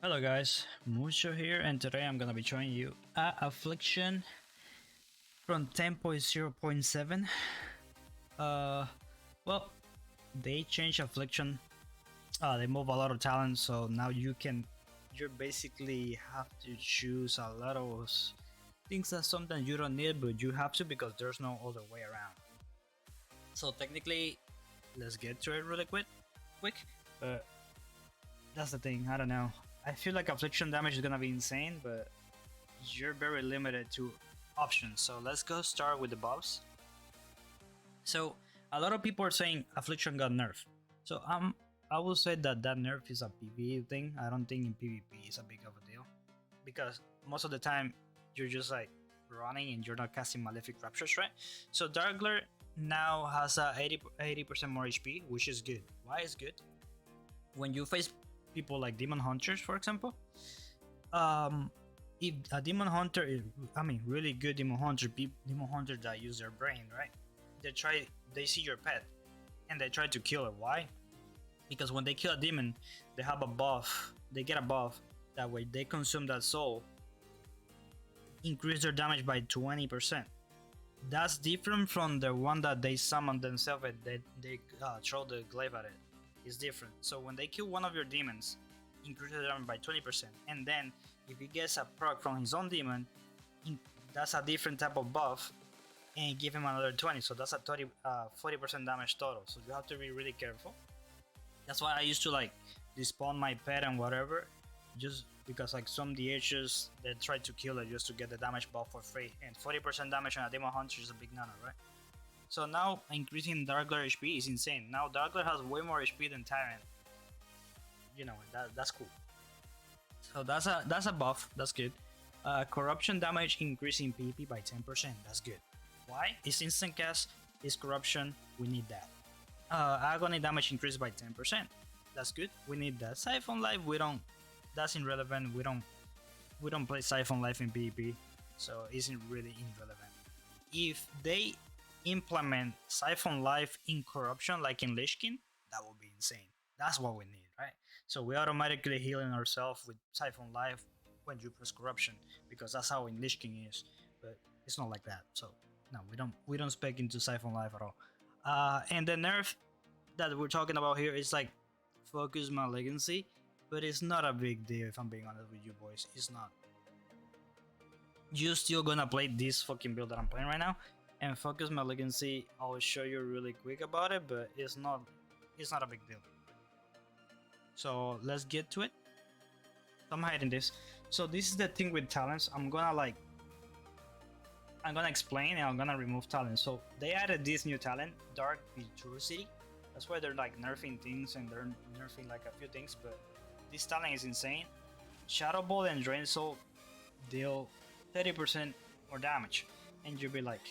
Hello guys, Mucho here, and today I'm gonna be showing you Affliction from 10.0.7. Well, they changed Affliction. They move a lot of talents, so now you basically have to choose a lot of things that sometimes you don't need, but you have to because there's no other way around. So technically, let's get to it really quick. That's the thing. I don't know. I feel like Affliction damage is gonna be insane, but you're very limited to options. So let's go start with the buffs. So a lot of people are saying Affliction got nerfed. So I will say that nerf is a PvE thing. I don't think in PvP it's a big of a deal, because most of the time you're just like running and you're not casting Malefic Raptures, right? So Darkler now has a 80% more HP, which is good. Why is good? When you face people like Demon Hunters, for example, if a Demon Hunter is, really good Demon Hunters that use their brain, right? They see your pet and they try to kill it. Why? Because when they kill a demon, they have a buff. They get a buff. That way, they consume that soul, increase their damage by 20%. That's different from the one that they summon themselves and they throw the glaive at it. Is different. So when they kill one of your demons, increase the damage by 20%, and then if he gets a proc from his own demon, that's a different type of buff, and give him another 20. So that's a 40% damage total. So you have to be really careful. That's why I used to like despawn my pet and whatever, just because like some DHs they try to kill it just to get the damage buff for free, and 40% damage on a Demon Hunter is a big nano, right? So now increasing Darkler HP is insane. Now Darkler has way more HP than Tyrant. You know, that's cool. So that's a buff. That's good. Corruption damage increasing PvP by 10%. That's good. Why? It's instant cast. It's corruption. We need that. Agony damage increased by 10%. That's good. We need that. Siphon Life. We don't. That's irrelevant. We don't play Siphon Life in PvP, so it's really irrelevant. If they implement Siphon Life in corruption like in Lich King, that would be insane. That's what we need, right? So we automatically healing ourselves with Siphon Life when you press corruption, because that's how in Lich King is, but it's not like that. So no, we don't spec into Siphon Life at all. And the nerf that we're talking about here is like Focus Malignancy, but it's not a big deal if I'm being honest with you boys. It's not. You're still gonna play this fucking build that I'm playing right now, and Focus Malignancy, I'll show you really quick about it, but it's not a big deal. So let's get to it. I'm hiding this. So this is the thing with talents. I'm gonna explain and I'm gonna remove talents. So they added this new talent, Dark Virtuosity. That's why they're like nerfing things and they're nerfing like a few things, but this talent is insane. Shadow Ball and Drain Soul deal 30% more damage, and you'll be like,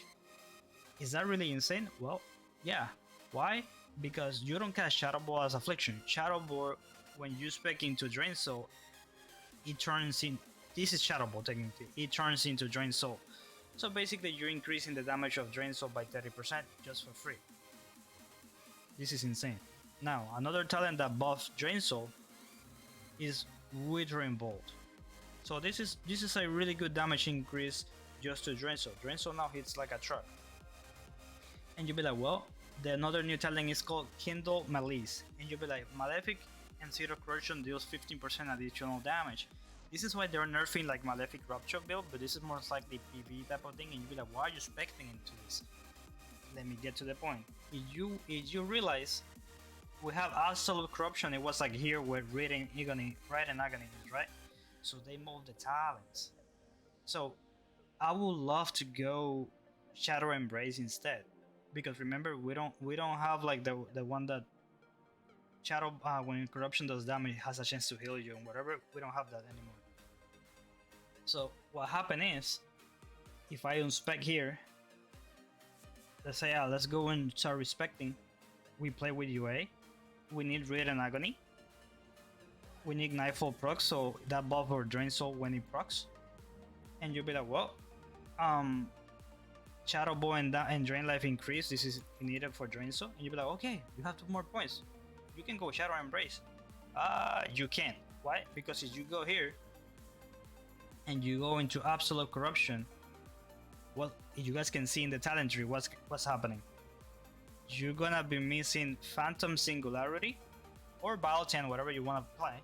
is that really insane? Well, yeah. Why? Because you don't cast Shadow Ball as Affliction. Shadow Ball, when you spec into Drain Soul, it turns in. This is Shadow Ball technically. It turns into Drain Soul. So basically, you're increasing the damage of Drain Soul by 30% just for free. This is insane. Now, another talent that buffs Drain Soul is Withering Bolt. So this is a really good damage increase just to Drain Soul. Drain Soul now hits like a truck. And you'll be like, well, the another new talent is called Kindle Malice, and you'll be like, Malefic and Zero Corruption deals 15% additional damage. This is why they're nerfing like Malefic Rapture build, but this is more likely PvE type of thing, and you'll be like, why are you specting into this? Let me get to the point. If you realize we have Absolute Corruption, it was like here where Red and Agony is, right? So they moved the talents. So I would love to go Shadow Embrace instead. Because remember, we don't have like the one that Shadow when corruption does damage has a chance to heal you and whatever. We don't have that anymore. So what happened is, if I unspec here, let's say let's go and start respecting. We play with UA. We need Red and Agony. We need Nightfall proc, so that buff or Drain Soul when it procs. And you'll be like, well, Shadow Ball and Drain Life increase. This is needed for Drain Soul, and you'll be like, okay, you have 2 more points. You can go Shadow Embrace. You can. Why? Because if you go here and you go into Absolute Corruption, well, you guys can see in the talent tree what's happening. You're gonna be missing Phantom Singularity or Battletan, whatever you want to play,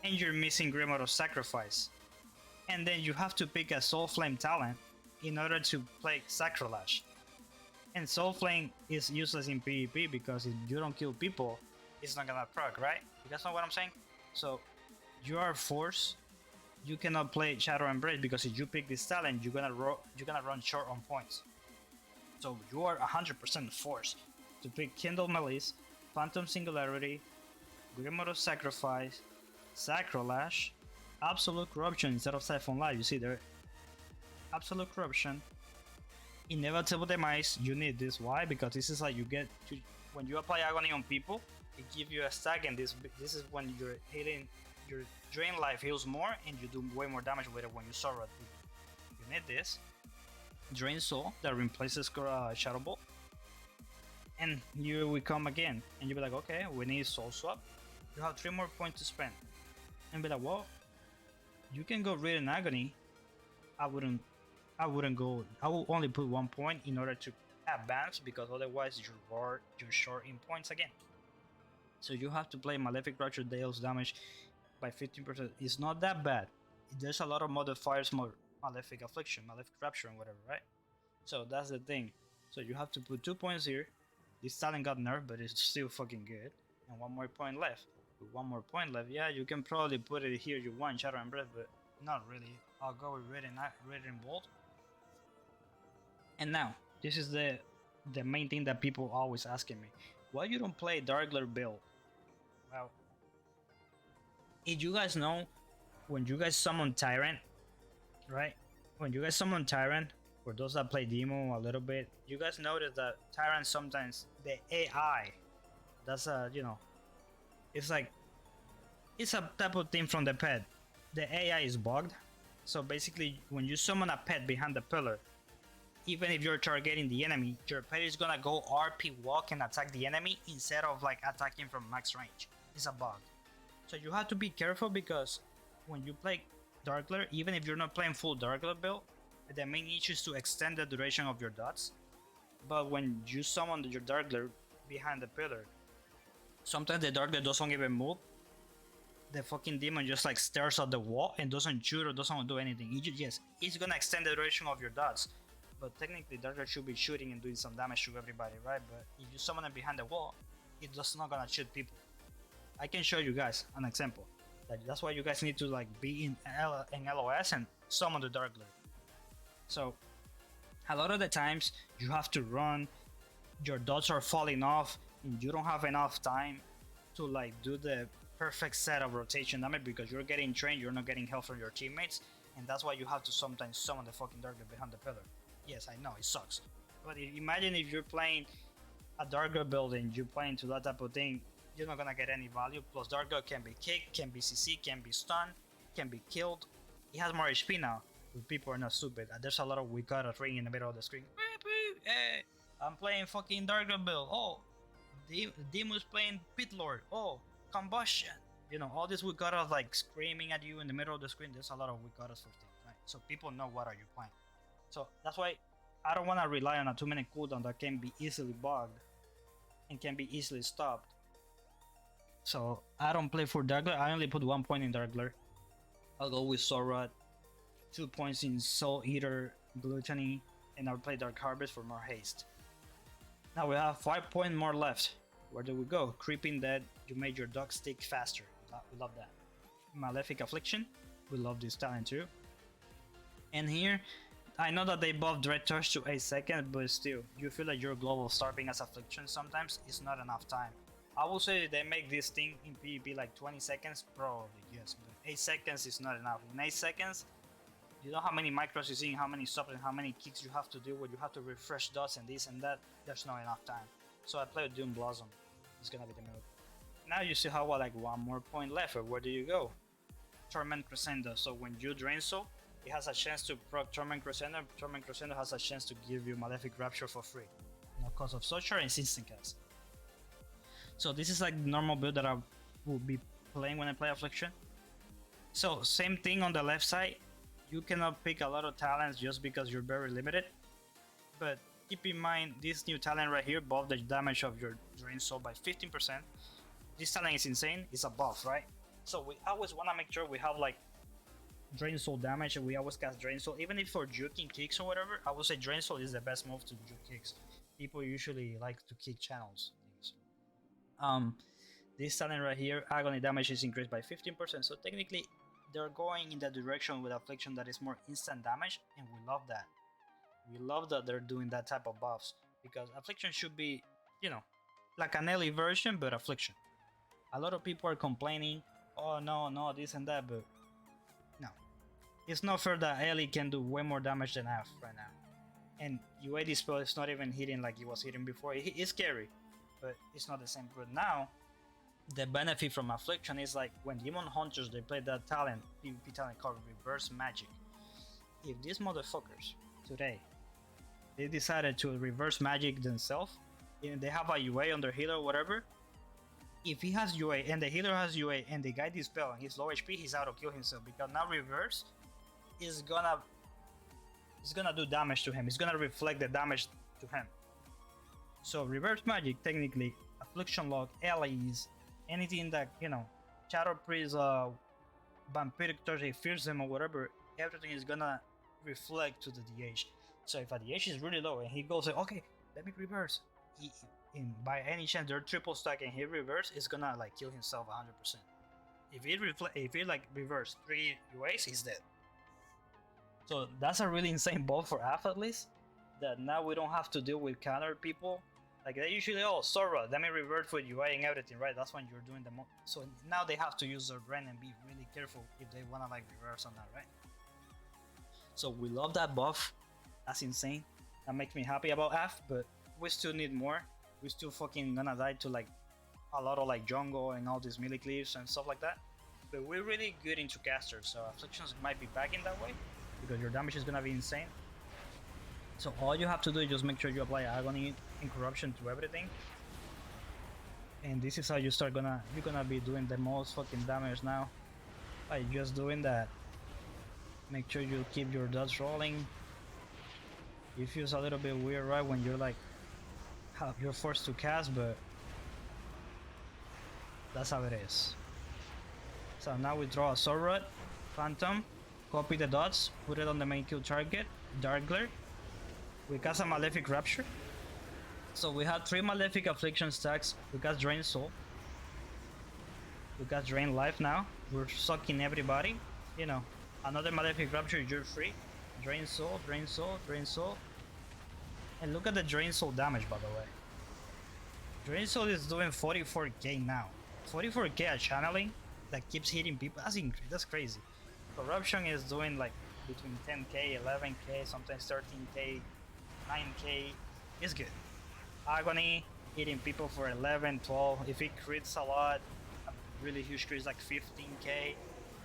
and you're missing Grimoire of Sacrifice. And then you have to pick a Soul Flame talent in order to play Sacrolash. And Soul Flame is useless in PvP because if you don't kill people, it's not gonna proc, right? You guys know what I'm saying? So you are forced. You cannot play Shadow Embrace because if you pick this talent, you're gonna run short on points. So you are 100% forced to pick Kindle Malice, Phantom Singularity, Grimoire of Sacrifice, Sacrolash, Absolute Corruption instead of Siphon Life. You see there, Absolute Corruption, Inevitable Demise. You need this. Why? Because this is like you get to, when you apply Agony on people, it gives you a stack, and this is when you're healing. Your drain life heals more, and you do way more damage with it when you sorrow at people. You need this. Drain Soul that replaces Shadow Bolt, and here we come again, and you'll be like, okay, we need Soul Swap. You have 3 more points to spend, and be like, well, you can go Read in Agony. I wouldn't go. I will only put 1 point in order to advance because otherwise you're short in points again. So you have to play Malefic Rapture deals damage by 15%. It's not that bad. There's a lot of modifiers, more Malefic Affliction, Malefic Rapture, and whatever, right? So that's the thing. So you have to put 2 points here. This talent got nerfed, but it's still fucking good. And 1 more point left. With 1 more point left, yeah, you can probably put it here. You want Shadow and Breath, but not really. I'll go with Red and Bolt. And now, this is the main thing that people always asking me: why you don't play Darkler build? Well, if you guys know, when you guys summon Tyrant, right? When you guys summon Tyrant, for those that play Demo a little bit, you guys notice that Tyrant sometimes the AI, that's a it's like it's a type of thing from the pet. The AI is bugged, so basically when you summon a pet behind the pillar, even if you're targeting the enemy, your pet is gonna go RP walk and attack the enemy instead of like attacking from max range. It's a bug. So you have to be careful because when you play Darkler, even if you're not playing full Darkler build, the main issue is to extend the duration of your dots. But when you summon your Darkler behind the pillar, sometimes the Darkler doesn't even move. The fucking demon just like stares at the wall and doesn't shoot or doesn't do anything. Yes, it's gonna extend the duration of your dots, but technically Darkler should be shooting and doing some damage to everybody, right? But if you summon it behind the wall, it's just not gonna shoot people. I can show you guys an example. That's why you guys need to like be in LOS and summon the Darkler. So a lot of the times you have to run, your dots are falling off, and you don't have enough time to like do the perfect set of rotation damage because you're getting trained, you're not getting help from your teammates, and that's why you have to sometimes summon the fucking Darkler behind the pillar. Yes, I know, it sucks. But imagine if you're playing a Darkler build and you're playing to that type of thing, you're not gonna get any value. Plus Darkler can be kicked, can be CC, can be stunned, can be killed. It has more HP now, but people are not stupid. There's a lot of we got a ring in the middle of the screen. Hey, I'm playing fucking Darkler build. Oh, Demo's playing Pit Lord. Oh, Combustion. All this we got us like screaming at you in the middle of the screen. There's a lot of we got us for things, right? So people know what are you playing. So that's why I don't want to rely on a 2-minute cooldown that can be easily bugged and can be easily stopped. So I don't play for Darkler. I only put 1 point in Darkler. I'll go with Sorad, 2 points in Soul Eater, Gluttony, and I'll play Dark Harvest for more haste. Now we have 5 points more left. Where do we go? Creeping Dead, you made your dog stick faster. We love that. Malefic Affliction, we love this talent too. And here, I know that they buffed Dread Touch to 8 seconds, but still, you feel like your global starving as Affliction sometimes is not enough time. I will say they make this thing in PvP like 20 seconds, probably, yes, but 8 seconds is not enough. In 8 seconds, you know how many micros you see, how many stops and how many kicks you have to do where you have to refresh dots and this and that, there's not enough time. So I play with Doom Blossom, it's gonna be the move. Now you see how like 1 more point left, where do you go? Torment Crescendo, so when you drain Soul, it has a chance to proc Torment Crescendo. Torment Crescendo has a chance to give you Malefic Rapture for free. No cost of Soul Shard and instant cast. So this is like the normal build that I will be playing when I play Affliction. So same thing on the left side. You cannot pick a lot of talents just because you're very limited. But keep in mind this new talent right here buff the damage of your Drain Soul by 15%. This talent is insane. It's a buff, right? So we always want to make sure we have like Drain Soul damage, and we always cast Drain Soul. Even if for juking kicks or whatever, I would say Drain Soul is the best move to juke kicks. People usually like to kick channels things. This talent right here, agony damage is increased by 15%. So technically, they're going in that direction with Affliction that is more instant damage, and we love that. We love that they're doing that type of buffs because Affliction should be, you know, like an Ellie version, but Affliction. A lot of people are complaining, oh no, this and that, but no. It's not fair that Ellie can do way more damage than F right now. And UA Dispel is not even hitting like it was hitting before. It's scary, but it's not the same good now. The benefit from Affliction is like when Demon Hunters they play that talent, PvP talent called Reverse Magic. If these motherfuckers today they decided to reverse magic themselves, and they have a UA on their healer or whatever, if he has UA and the healer has UA and the guy dispel and he's low HP, he's out to kill himself because now reverse is gonna do damage to him. It's gonna reflect the damage to him. So reverse magic technically, Affliction Lock, allies, anything that, you know, Shadow Priest, Vampiric Touch, Fearsome or whatever, everything is gonna reflect to the DH. So if a DH is really low and he goes like, okay, let me reverse, by any chance they're triple stack and he reverse, it's gonna like kill himself 100%. If he like reverse 3 UAs, he's dead. So that's a really insane buff for AF at least, that now we don't have to deal with counter people. Like they usually, oh, Sora, let me revert with UA and everything, right? That's when you're doing the most. So now they have to use their brain and be really careful if they wanna like reverse on that, right? So we love that buff. That's insane. That makes me happy about AF, but we still need more. We still fucking gonna die to like a lot of like jungle and all these melee cleaves and stuff like that. But we're really good into casters, so Afflictions might be back in that way because your damage is gonna be insane. So all you have to do is just make sure you apply Agony and Corruption to everything. And this is how you start you're gonna be doing the most fucking damage now. By just doing that. Make sure you keep your dots rolling. It feels a little bit weird, right, when you're like you're forced to cast, but that's how it is. So now we draw a Sword Rod, Phantom, copy the dots, put it on the main kill target, Dark Glare. We cast a Malefic Rapture. So we have 3 Malefic Affliction stacks. We got Drain Soul. We got Drain Life now. We're sucking everybody. You know, another Malefic Rapture, you're free. Drain Soul, Drain Soul, Drain Soul. And look at the Drain Soul damage, by the way. Drain Soul is doing 44k now. 44k at channeling that keeps hitting people. That's crazy. Corruption is doing like between 10k, 11k, sometimes 13k, 9k. It's good. Agony hitting people for 11, 12. If it crits a lot, a really huge crit is like 15k.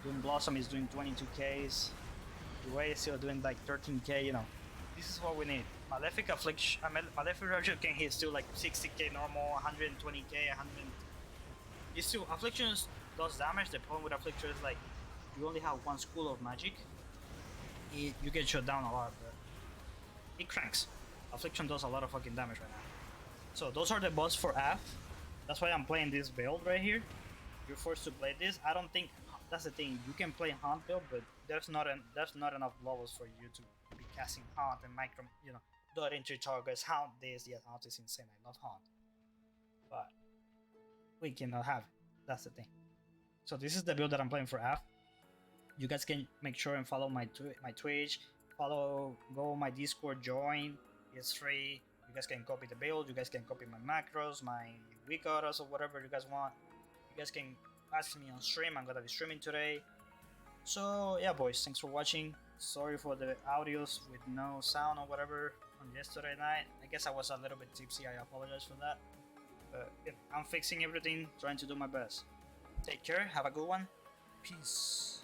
Doom Blossom is doing 22ks. UA is still doing like 13k, you know. This is what we need. Malefic Affliction, Malefic Rapture can hit still like 60k normal, 120k, 100. It's still, Affliction does damage. The problem with Affliction is like, you only have one school of magic. You get shut down a lot, but it cranks. Affliction does a lot of fucking damage right now. So those are the buffs for AF. That's why I'm playing this build right here. You're forced to play this. I don't think, that's the thing, you can play Haunt build, but there's not enough levels for you to be casting Haunt and micro, you know, dot into targets, Haunt this. Yeah, Haunt is insane. I love Haunt, but we cannot have it. That's the thing. So this is the build that I'm playing for AF. You guys can make sure and follow my Twitch, go on my Discord, join. It's free. You guys can copy the build. You guys can copy my macros, my weak autos, or whatever you guys want. You guys can ask me on stream. I'm gonna be streaming today. So yeah, boys, thanks for watching. Sorry for the audios with no sound or whatever on yesterday night. I guess I was a little bit tipsy. I apologize for that. But I'm fixing everything, trying to do my best. Take care. Have a good one. Peace.